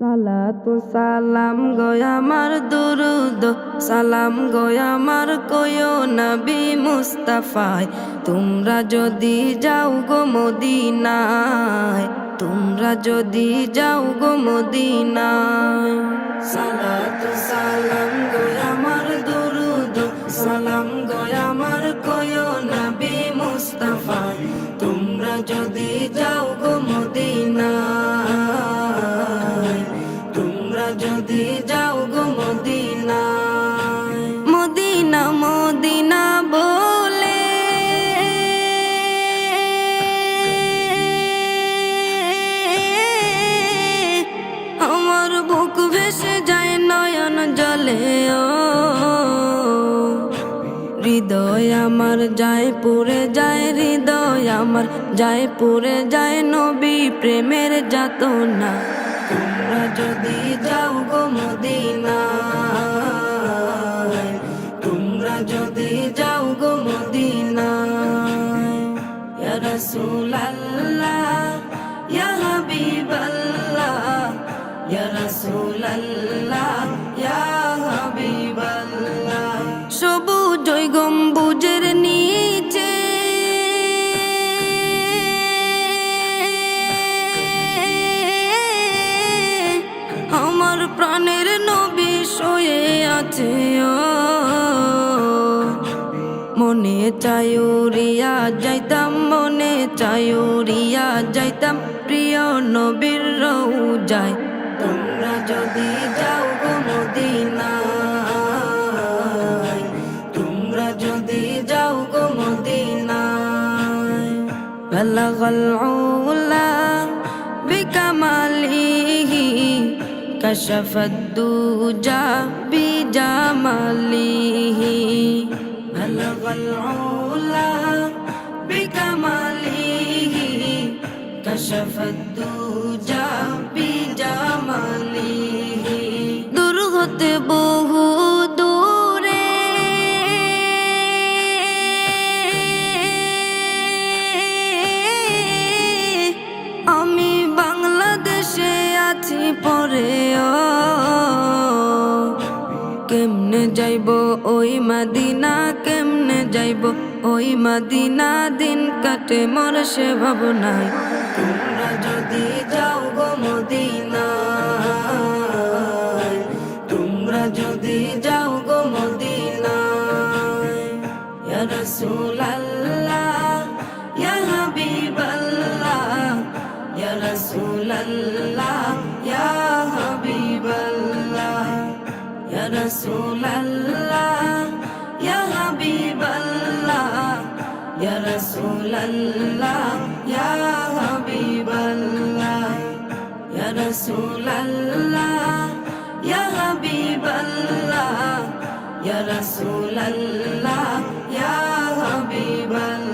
সালাতু সালাম গয় আমার দুরুদ সালাম গয় আমার কয়ো নবী মুস্তাফায়। তোমরা যদি যাও গো মদিনায়, তোমরা যদি যাও গো মদিনায়। সালাতু সালাম গয় আমার দুরুদ সালাম গয় আমার কয়ো নবী মুস্তাফায়। তোমরা যদি যাও গো মদিনায়, তোমরা যদি যাও গো মদিনায়। মদিনা মদিনা বলে আমার বুক ভেসে যায় নয়ন জলে। ও হৃদয় আমার যায় পুরে যায়, হৃদয় আমার যায় পুরে যায় নবী প্রেমের যাতনা। তোমরা যদি যাও গো মদিনায়, তোমরা যদি যাও গো মদিনায়। ইয়া রাসূলুল্লাহ ইয়া হাবিবাল্লাহ, ইয়া রাসূলুল্লাহ ইয়া হাবিবাল্লাহ। সবুজ ওই গম্বুজের নিচে আমার প্রাণের নবী শুয়ে আছে। ও মনে চায় উড়িয়া যাইতাম, মনে চায় উড়িয়া যাইতাম প্রিয় নবীর রওজায়। তোমরা যদি যাও গো মদিনায়, তোমরা যদি যাও গো মদিনায়। বালাগাল উলা বিকামালিহি কাশাফাদ দুজা বিজামালিহি। বালাগাল উলা বিকামালিহি কাশাফাদ দুজা বিজামালিহি। দূর হতে বহু দূরে আমি বাংলাদেশে আছি পরে। ও কেমনে যাইব ওই মদিনা, কেমনে যাইব ওই মদিনা, দিন কাটে মোর সে ভাবনায়। তোমরা যদি যাও গো মদিনায়, তোমরা যদি যাও গো মদিনায়। ইয়া রাসূলুল্লাহ ইয়া হাবিবাল্লাহ, ইয়া রাসূলুল্লাহ ইয়া হাবিবাল্লাহ, ইয়া রাসূলুল্লাহ ইয়া হাবিবাল্লাহ, ইয়া রাসূলুল্লাহ ইয়া হাবিবাল্লাহ, ইয়া রাসূলুল্লাহ ইয়া হাবিবাল্লাহ, ইয়া রাসূলুল্লাহ ইয়া হাবিবাল্লাহ।